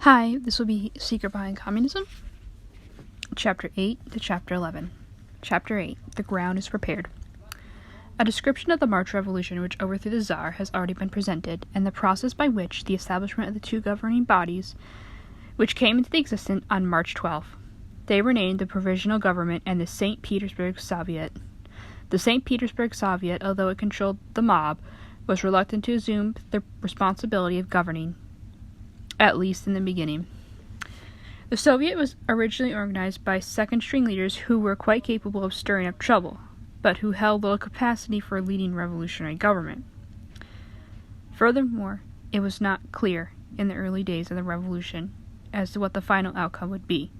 Hi, this will be Secret Behind Communism, Chapter 8 to Chapter 11. Chapter 8, The Ground is Prepared. A description of the March Revolution which overthrew the Tsar has already been presented, and the process by which the establishment of the two governing bodies, which came into existence on March 12th. They were named the Provisional Government and the St. Petersburg Soviet. The St. Petersburg Soviet, although it controlled the mob, was reluctant to assume the responsibility of governing, at least in the beginning. The Soviet was originally organized by second-string leaders who were quite capable of stirring up trouble, but who held little capacity for leading revolutionary government. Furthermore, it was not clear in the early days of the revolution as to what the final outcome would be.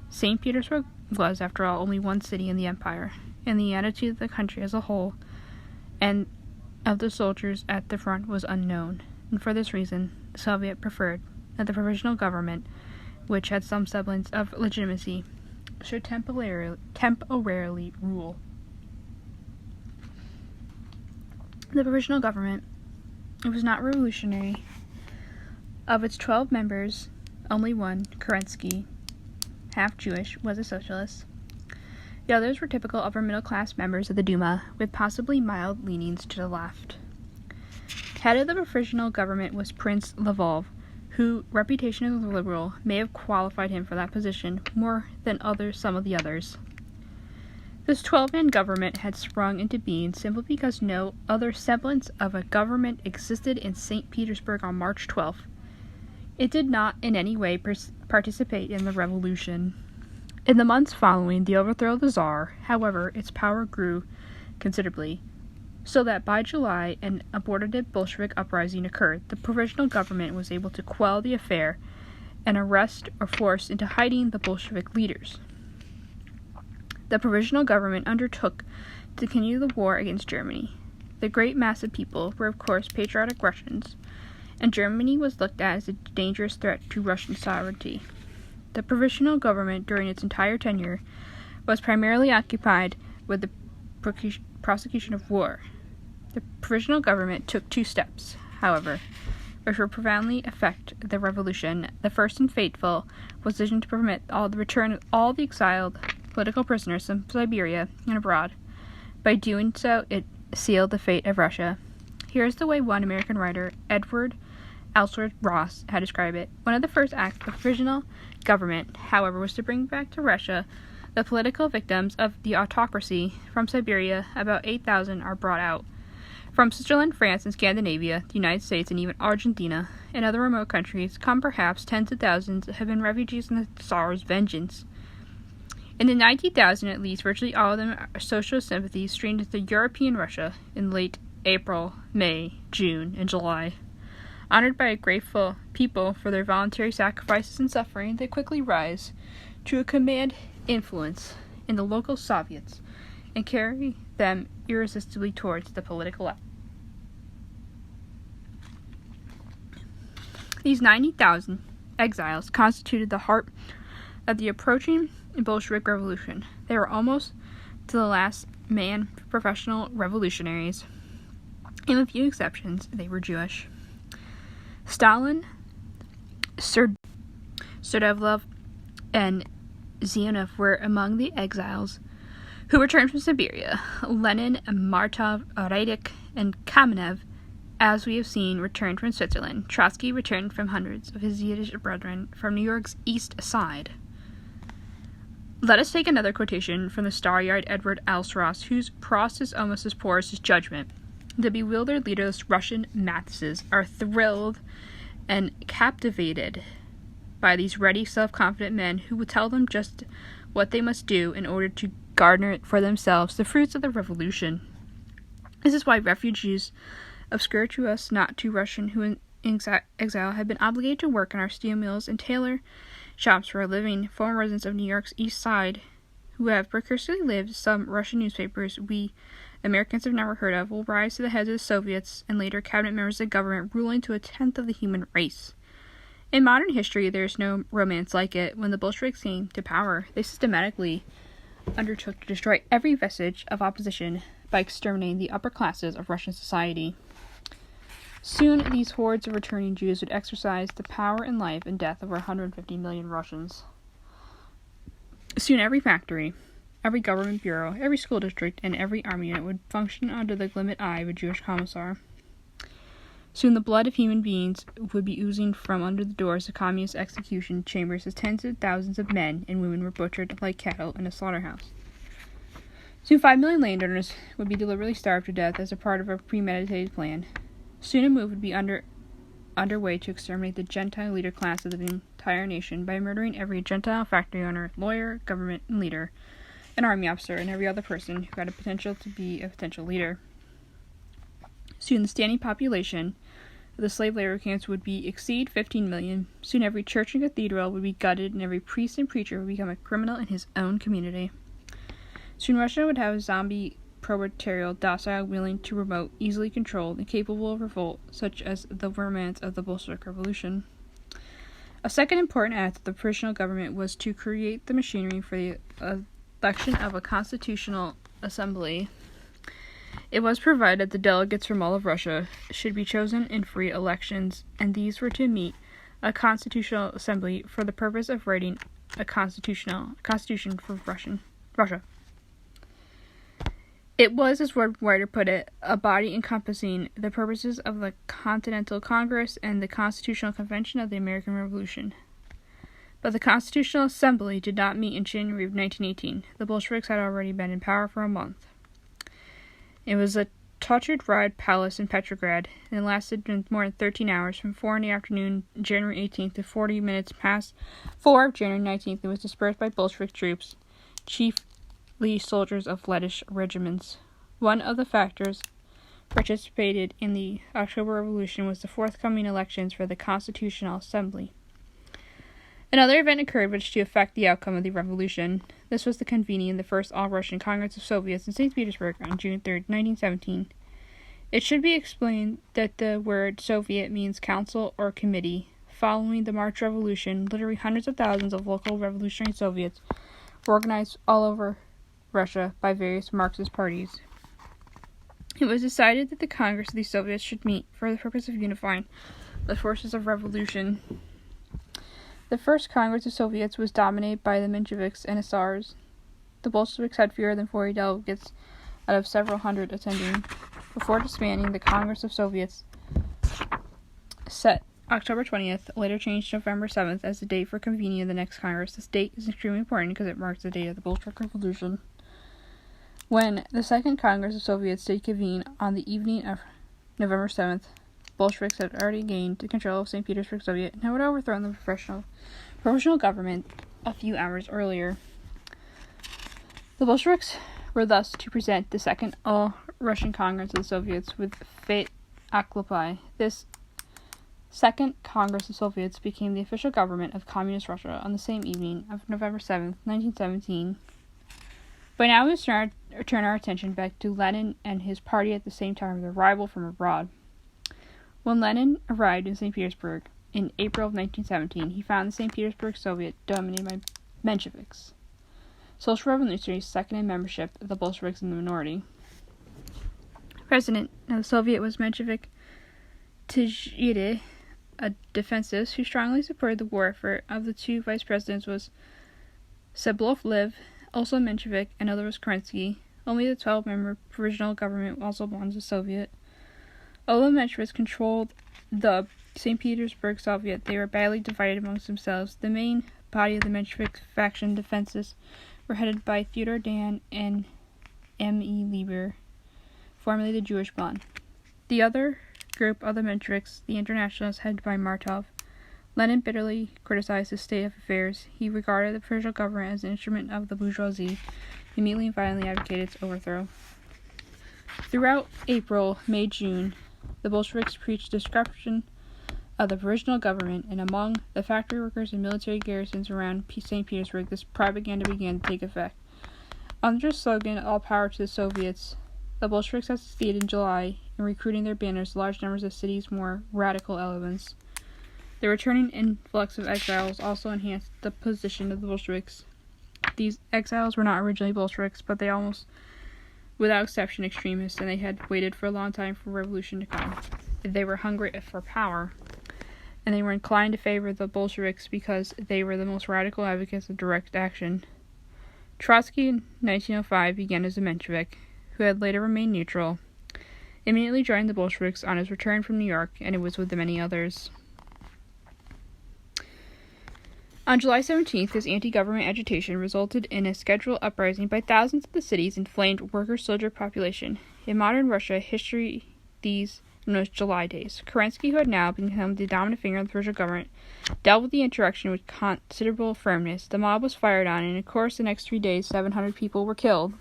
St. Petersburg was, after all, only one city in the empire, and the attitude of the country as a whole and of the soldiers at the front was unknown, and for this reason, the Soviet preferred that the provisional government, which had some semblance of legitimacy, should temporarily rule. The provisional government, it was not revolutionary. Of its 12 members, only one, Kerensky, half Jewish, was a socialist. The others were typical upper-middle-class members of the Duma, with possibly mild leanings to the left. Head of the provisional government was Prince Lvov, whose reputation as a liberal may have qualified him for that position more than some of the others. This 12-man government had sprung into being simply because no other semblance of a government existed in St. Petersburg on March 12th. It did not in any way participate in the revolution. In the months following the overthrow of the Tsar, however, its power grew considerably, so that by July an abortive Bolshevik uprising occurred. The provisional government was able to quell the affair and arrest or force into hiding the Bolshevik leaders. The provisional government undertook to continue the war against Germany. The great mass of people were, of course, patriotic Russians, and Germany was looked at as a dangerous threat to Russian sovereignty. The provisional government, during its entire tenure, was primarily occupied with the prosecution of war. The provisional government took two steps, however, which would profoundly affect the revolution. The first and fateful was the decision to permit the return of all the exiled political prisoners from Siberia and abroad. By doing so, it sealed the fate of Russia. Here's the way one American writer, Edward Ellsworth Ross, had described it. One of the first acts of the provisional government, however, was to bring back to Russia the political victims of the autocracy. From Siberia, about 8,000 are brought out. From Switzerland, France, and Scandinavia, the United States, and even Argentina, and other remote countries, come perhaps tens of thousands have been refugees in the Tsar's vengeance. In the 90,000 at least, virtually all of them are social sympathies streamed into European Russia in late April, May, June, and July. Honored by a grateful people for their voluntary sacrifices and suffering, they quickly rise to a command influence in the local Soviets and carry them irresistibly towards the political life. These 90,000 exiles constituted the heart of the approaching Bolshevik Revolution. They were almost to the last man professional revolutionaries, and with few exceptions, they were Jewish. Stalin, Serdevlov, and Zionov were among the exiles who returned from Siberia. Lenin, Martov, Rydik, and Kamenev, as we have seen, returned from Switzerland. Trotsky returned from hundreds of his Yiddish brethren from New York's East Side. Let us take another quotation from the star-eyed Edward Ellsworth Ross, whose prose is almost as poor as his judgment. The bewildered leaderless Russian masses are thrilled and captivated by these ready, self-confident men who will tell them just what they must do in order to garner for themselves the fruits of the revolution. This is why refugees, obscure to us, not to Russian, who in exile have been obligated to work in our steel mills and tailor shops for a living, former residents of New York's East Side, who have precariously lived some Russian newspapers we Americans have never heard of, will rise to the heads of the Soviets and later cabinet members of the government, ruling to a tenth of the human race. In modern history, there is no romance like it. When the Bolsheviks came to power, they systematically undertook to destroy every vestige of opposition by exterminating the upper classes of Russian society. Soon, these hordes of returning Jews would exercise the power and life and death of over 150 million Russians. Soon, every factory, every government bureau, every school district, and every army unit would function under the glimmet eye of a Jewish commissar. Soon, the blood of human beings would be oozing from under the doors of communist execution chambers as tens of thousands of men and women were butchered like cattle in a slaughterhouse. Soon, 5 million landowners would be deliberately starved to death as a part of a premeditated plan. Soon, a move would be underway to exterminate the Gentile leader class of the entire nation by murdering every Gentile factory owner, lawyer, government leader, an army officer, and every other person who had a potential to be a potential leader. Soon, the standing population of the slave labor camps would exceed 15 million. Soon, every church and cathedral would be gutted, and every priest and preacher would become a criminal in his own community. Soon, Russia would have a zombie proletariat, docile, willing to remote, easily controlled, and capable of revolt, such as the romance of the Bolshevik Revolution. A second important act of the provisional government was to create the machinery for the election of a constitutional assembly. It was provided that the delegates from all of Russia should be chosen in free elections, and these were to meet a constitutional assembly for the purpose of writing a constitution for Russia. It was, as one writer put it, a body encompassing the purposes of the Continental Congress and the Constitutional Convention of the American Revolution. But the Constitutional Assembly did not meet in January of 1918. The Bolsheviks had already been in power for a month. It was a tortured-ride palace in Petrograd, and it lasted more than 13 hours, from 4 in the afternoon, January 18th, to 40 minutes past 4 of January 19th. It was dispersed by Bolshevik troops, chiefly soldiers of Lettish regiments. One of the factors participated in the October Revolution was the forthcoming elections for the Constitutional Assembly. Another event occurred which to affect the outcome of the revolution. This was the convening of the first All-Russian Congress of Soviets in St. Petersburg on June 3, 1917. It should be explained that the word Soviet means council or committee. Following the March Revolution, literally hundreds of thousands of local revolutionary Soviets were organized all over Russia by various Marxist parties. It was decided that the Congress of the Soviets should meet for the purpose of unifying the forces of revolution. The first Congress of Soviets was dominated by the Mensheviks and Hussars. The Bolsheviks had fewer than 40 delegates out of several hundred attending. Before disbanding, the Congress of Soviets set October 20th, later changed to November 7th as the date for convening of the next Congress. This date is extremely important because it marks the date of the Bolshevik Revolution. When the Second Congress of Soviets did convene on the evening of November 7th, Bolsheviks had already gained control of St. Petersburg Soviet and had overthrown the provisional government a few hours earlier. The Bolsheviks were thus to present the Second All-Russian Congress of the Soviets with fait accompli. This Second Congress of Soviets became the official government of Communist Russia on the same evening of November 7th, 1917. By now we turn our attention back to Lenin and his party at the same time of their arrival from abroad. When Lenin arrived in St. Petersburg in April of 1917, he found the St. Petersburg Soviet dominated by Mensheviks. Social revolutionaries second in membership, the Bolsheviks in the minority. President of the Soviet was Menshevik Tizhideh, a defensivist who strongly supported the war effort. Of the two vice presidents was Seblov Liv, also Menshevik, and other was Kerensky. Only the 12-member provisional government also belongs to the Soviet. Although the Mensheviks controlled the St. Petersburg Soviet, they were badly divided amongst themselves. The main body of the Menshevik faction defensists were headed by Theodor Dan and M.E. Lieber, formerly the Jewish Bund. The other group of the Mensheviks, the Internationalists, headed by Martov. Lenin bitterly criticized the state of affairs. He regarded the provisional government as an instrument of the bourgeoisie. He immediately and violently advocated its overthrow. Throughout April, May, June, the Bolsheviks preached destruction of the provisional government, and among the factory workers and military garrisons around St. Petersburg, this propaganda began to take effect. Under the slogan, "All power to the Soviets," the Bolsheviks had succeeded in July in recruiting their banners large numbers of cities' more radical elements. The returning influx of exiles also enhanced the position of the Bolsheviks. These exiles were not originally Bolsheviks, but they almost, without exception, extremists, and they had waited for a long time for revolution to come. they were hungry for power, and they were inclined to favor the Bolsheviks because they were the most radical advocates of direct action. Trotsky in 1905 began as a Menshevik, who had later remained neutral, immediately joined the Bolsheviks on his return from New York, and it was with many others. On July 17th, this anti-government agitation resulted in a scheduled uprising by thousands of the city's inflamed worker-soldier population. In modern Russia history, these were known as July Days. Kerensky, who had now become the dominant figure of the provisional government, dealt with the insurrection with considerable firmness. The mob was fired on, and of course the next 3 days 700 people were killed.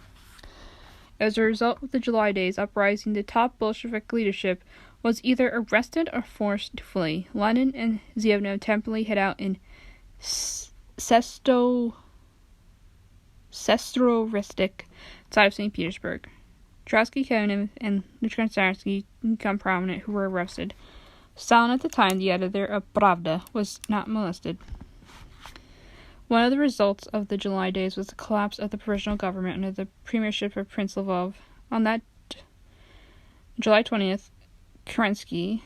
As a result of the July Days uprising, the top Bolshevik leadership was either arrested or forced to flee. Lenin and Zhivnov temporarily hid out in Sestoristic side of St. Petersburg. Trotsky, Kamenev, and Trotsky become prominent, who were arrested. Stalin, at the time the editor of Pravda, was not molested. One of the results of the July Days was the collapse of the provisional government under the premiership of Prince Lvov. On that July 20th, Kerensky,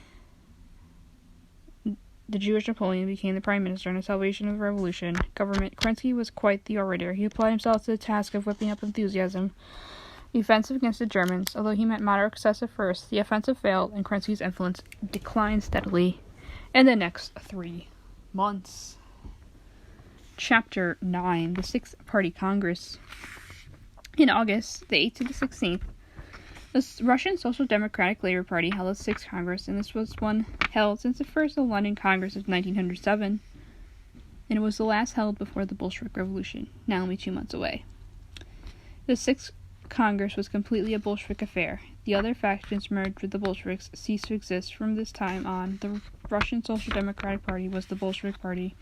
the Jewish Napoleon, became the prime minister in the Salvation of the Revolution government. Kerensky was quite the orator. He applied himself to the task of whipping up enthusiasm. The offensive against the Germans, although he met moderate success at first, the offensive failed, and Kerensky's influence declined steadily in the next 3 months. Chapter 9. The Sixth Party Congress. In August, the 8th to the 16th, the Russian Social Democratic Labor Party held its 6th Congress, and this was one held since the first of the London Congress of 1907, and it was the last held before the Bolshevik Revolution, now only 2 months away. The 6th Congress was completely a Bolshevik affair. The other factions merged with the Bolsheviks ceased to exist from this time on. The Russian Social Democratic Party was the Bolshevik Party.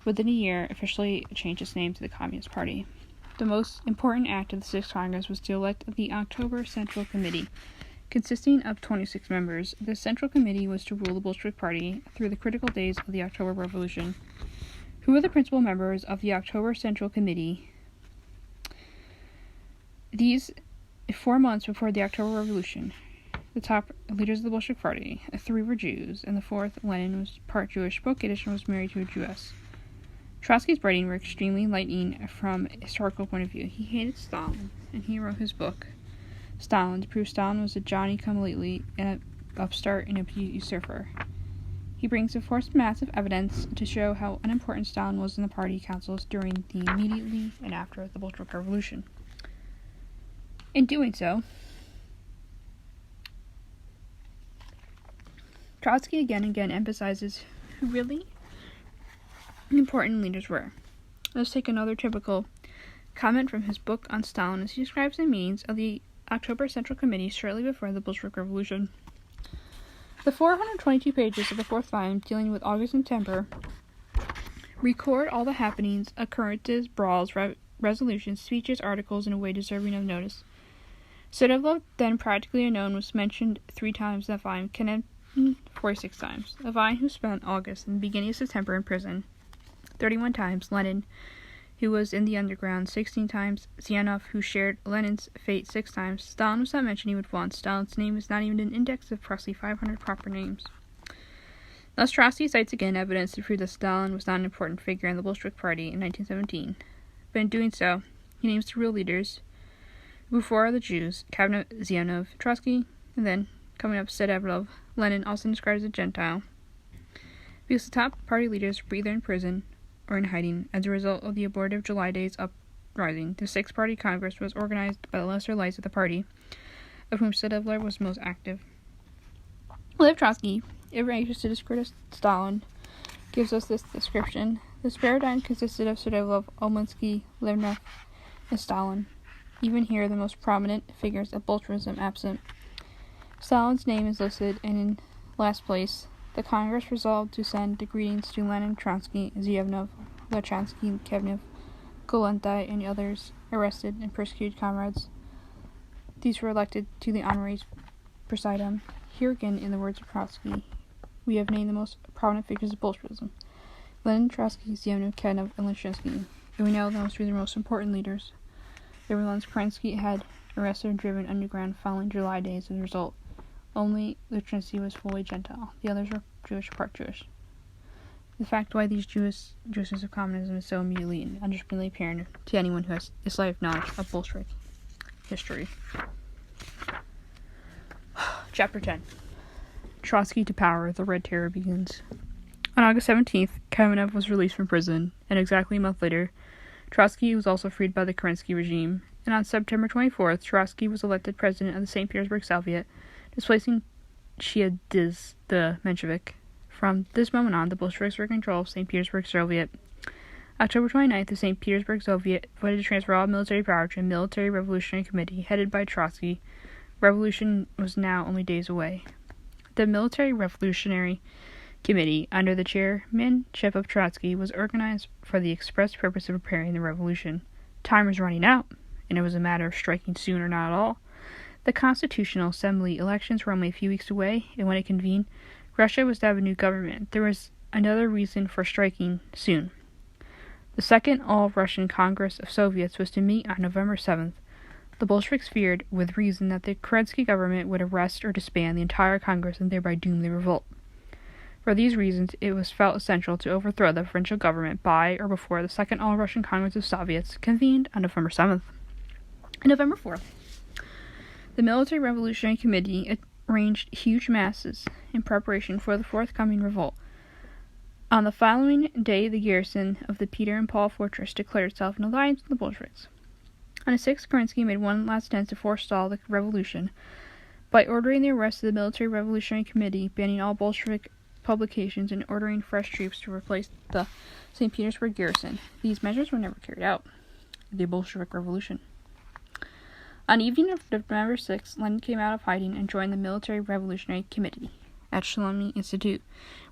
Within a year, officially changed its name to the Communist Party. The most important act of the 6th Congress was to elect the October Central Committee, consisting of 26 members. The Central Committee was to rule the Bolshevik Party through the critical days of the October Revolution. Who were the principal members of the October Central Committee? These 4 months before the October Revolution, the top leaders of the Bolshevik Party, 3 were Jews, and the 4th, Lenin, was part Jewish, both Yiddish, and was married to a Jewess. Trotsky's writings were extremely enlightening from a historical point of view. He hated Stalin, and he wrote his book, Stalin, to prove Stalin was a Johnny-come-lately, an upstart, and a usurper. He brings forth massive evidence to show how unimportant Stalin was in the party councils during the immediately and after the Bolshevik Revolution. In doing so, Trotsky again and again emphasizes who really important leaders were. Let's take another typical comment from his book on Stalin as he describes the meetings of the October Central Committee shortly before the Bolshevik Revolution. The 422 pages of the 4th volume, dealing with August and September, record all the happenings, occurrences, brawls, resolutions, speeches, articles in a way deserving of notice. Sudovlov, then practically unknown, was mentioned 3 times in that volume, Kamenev 46 times. Levine, who spent August and the beginning of September in prison, 31 times. Lenin, who was in the underground, 16 times. Zhivnov, who shared Lenin's fate, 6 times. Stalin was not mentioned even once. Stalin's name is not even an index of approximately 500 proper names. Thus, Trotsky cites again evidence to prove that Stalin was not an important figure in the Bolshevik Party in 1917. But in doing so, he names the real leaders, who before are the Jews, Kamenev, Zhivnov, Trotsky, and then, coming up, Sudovlov. Lenin, also described as a Gentile, because the top party leaders were either in prison or in hiding. As a result of the abortive July Days uprising, the 6th Party Congress was organized by the lesser lights of the party, of whom Sudovlov was most active. Lev Trotsky, ever anxious to discredit Stalin, gives us this description. This paradigm consisted of Sudovlov, Olmensky, Leninov, and Stalin. Even here, the most prominent figures of Bolshevism absent. Stalin's name is listed, and in last place, the Congress resolved to send the greetings to Lenin, Trotsky, Zhivnov, Lachansky, Kamenev, Kolentai, and others arrested and persecuted comrades. These were elected to the honoraries presidium. Here again, in the words of Trotsky, we have named the most prominent figures of Bolshevism: Lenin, Trotsky, Zhivnov, Kamenev, and Lachansky. And we know those were the most important leaders. They were the ones Kerensky had arrested and driven underground following July Days as a result. Only Trotsky was fully Gentile. The others were Jewish, part Jewish. The fact why these Jewishness of communism is so immediately and understandably apparent to anyone who has a slight knowledge of Bolshevik history. Chapter 10. Trotsky to power, the Red Terror begins. On August 17th, Kamenev was released from prison, and exactly a month later, Trotsky was also freed by the Kerensky regime, and on September 24th, Trotsky was elected president of the St. Petersburg Soviet, displacing Shiadiz the Menshevik. From this moment on, the Bolsheviks were in control of St. Petersburg Soviet. October 29th, the St. Petersburg Soviet voted to transfer all military power to a military revolutionary committee headed by Trotsky. Revolution was now only days away. The Military Revolutionary Committee, under the chairmanship of Trotsky, was organized for the express purpose of preparing the revolution. Time was running out, and it was a matter of striking soon or not at all. The Constitutional Assembly elections were only a few weeks away, and when it convened, Russia was to have a new government. There was another reason for striking soon. The Second All-Russian Congress of Soviets was to meet on November 7th. The Bolsheviks feared, with reason, that the Kerensky government would arrest or disband the entire Congress and thereby doom the revolt. For these reasons, it was felt essential to overthrow the provisional government by or before the Second All-Russian Congress of Soviets convened on November 7th. On November 4th, the Military Revolutionary Committee arranged huge masses in preparation for the forthcoming revolt. On the following day, the garrison of the Peter and Paul fortress declared itself in alliance with the Bolsheviks. On the 6th, Kerensky made one last attempt to forestall the revolution by ordering the arrest of the Military Revolutionary Committee, banning all Bolshevik publications, and ordering fresh troops to replace the St. Petersburg garrison. These measures were never carried out. The Bolshevik Revolution. On the evening of November 6th, Lenin came out of hiding and joined the Military Revolutionary Committee at Shalom Institute,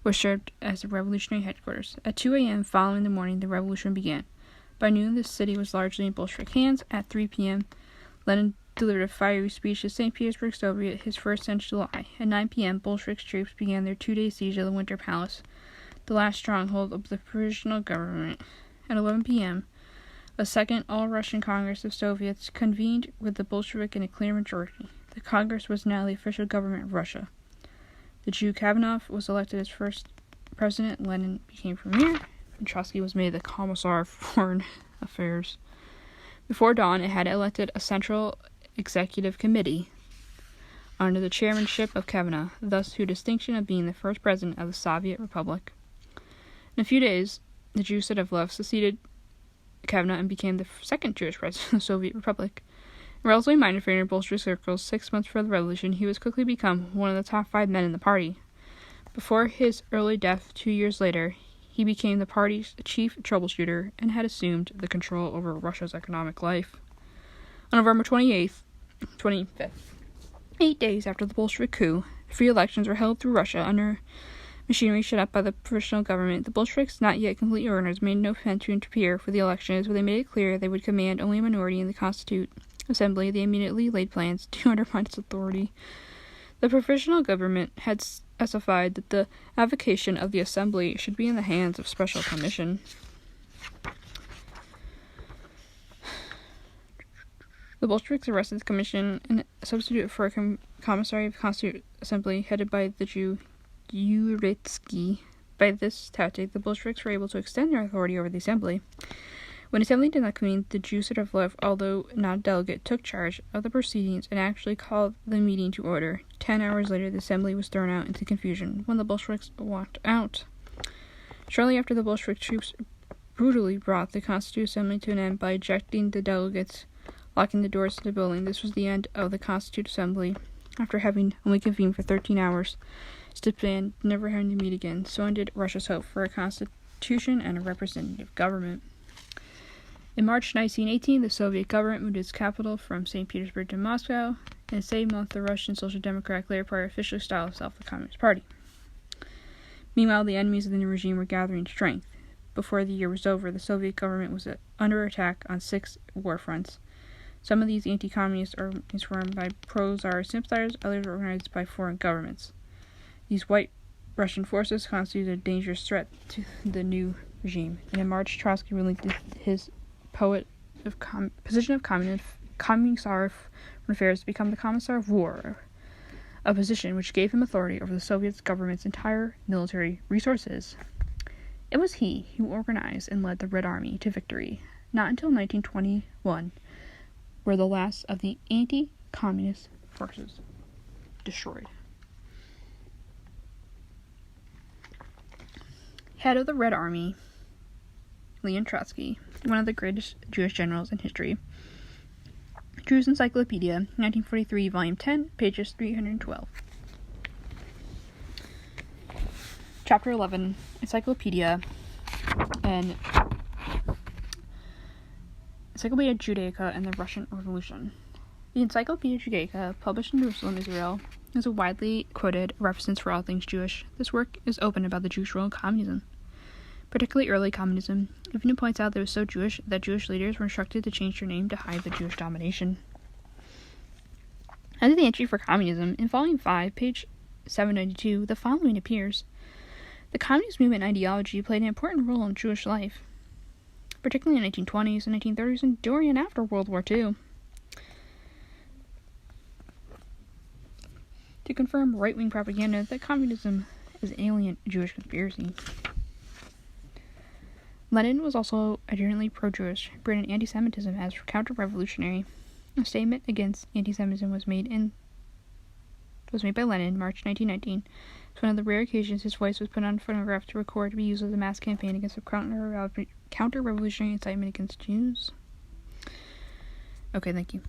which served as the revolutionary headquarters. At 2 a.m. following the morning, the revolution began. By noon, the city was largely in Bolshevik hands. At 3 p.m., Lenin delivered a fiery speech to St. Petersburg Soviet, his first since July. At 9 p.m., Bolshevik troops began their two-day siege of the Winter Palace, the last stronghold of the provisional government. At 11 p.m., a second All-Russian Congress of Soviets convened with the Bolshevik in a clear majority. The Congress was now the official government of Russia. The Jew Kamenev was elected as first president, Lenin became premier, and Trotsky was made the Commissar of Foreign Affairs. Before dawn, it had elected a central executive committee under the chairmanship of Kamenev, thus who distinction of being the first president of the Soviet Republic. In a few days, the Jew Sedovlev succeeded Kamenev and became the second Jewish president of the Soviet Republic. A relatively minor figure in Bolshevik circles, 6 months before the revolution, he was quickly become one of the top 5 men in the party. Before his early death 2 years later, he became the party's chief troubleshooter and had assumed the control over Russia's economic life. On November 25th, 8 days after the Bolshevik coup, free elections were held through Russia under machinery set up by the provisional government. The Bolsheviks, not yet completely organized, made no attempt to interfere for the elections, but they made it clear they would command only a minority in the Constituent Assembly. They immediately laid plans to undermine its authority. The provisional government had specified that the avocation of the Assembly should be in the hands of special commission. The Bolsheviks arrested the commission and substituted for a commissary of the Constituent Assembly headed by the Jew Trotsky. By this tactic, the Bolsheviks were able to extend their authority over the Assembly. When the Assembly did not convene, the Jew Sedovlev, although not a delegate, took charge of the proceedings and actually called the meeting to order. 10 hours later, the Assembly was thrown out into confusion when the Bolsheviks walked out. Shortly after, the Bolshevik troops brutally brought the Constituent Assembly to an end by ejecting the delegates, locking the doors to the building. This was the end of the Constituent Assembly. After having only convened for 13 hours, disbanded, never having to meet again. So ended Russia's hope for a constitution and a representative government. In March 1918, the Soviet government moved its capital from St. Petersburg to Moscow. In the same month, the Russian Social Democratic Labour Party officially styled itself the Communist Party. Meanwhile, the enemies of the new regime were gathering strength. Before the year was over, the Soviet government was under attack on 6 war fronts. Some of these anti-communist organizations were run by pro-Tsar sympathizers, others were organized by foreign governments. These white Russian forces constituted a dangerous threat to the new regime. And in March, Trotsky relinquished his position of Commissar of Foreign Affairs to become the Commissar of War. a position which gave him authority over the Soviet government's entire military resources. It was he who organized and led the Red Army to victory, not until 1921, were the last of the anti-communist forces destroyed. Head of the Red Army, Leon Trotsky, one of the greatest Jewish generals in history. Jews Encyclopedia, 1943, Volume 10, pages 312. Chapter 11, Encyclopedia and Encyclopedia Judaica and the Russian Revolution. The Encyclopedia Judaica, published in Jerusalem, Israel, is a widely quoted reference for all things Jewish. This work is open about the Jewish role in communism, particularly early communism. It even points out that it was so Jewish that Jewish leaders were instructed to change their name to hide the Jewish domination. Under the entry for communism, in Volume 5, page 792, the following appears. The communist movement ideology played an important role in Jewish life, particularly in the 1920s and 1930s and during and after World War II. To confirm right-wing propaganda that communism is an alien Jewish conspiracy. Lenin was also adherently pro-Jewish, branded anti-Semitism as counter-revolutionary. A statement against anti-Semitism was made by Lenin, March 1919. It's one of the rare occasions his voice was put on phonograph to record to be used as a mass campaign against a counter-revolutionary incitement against Jews. Okay, thank you.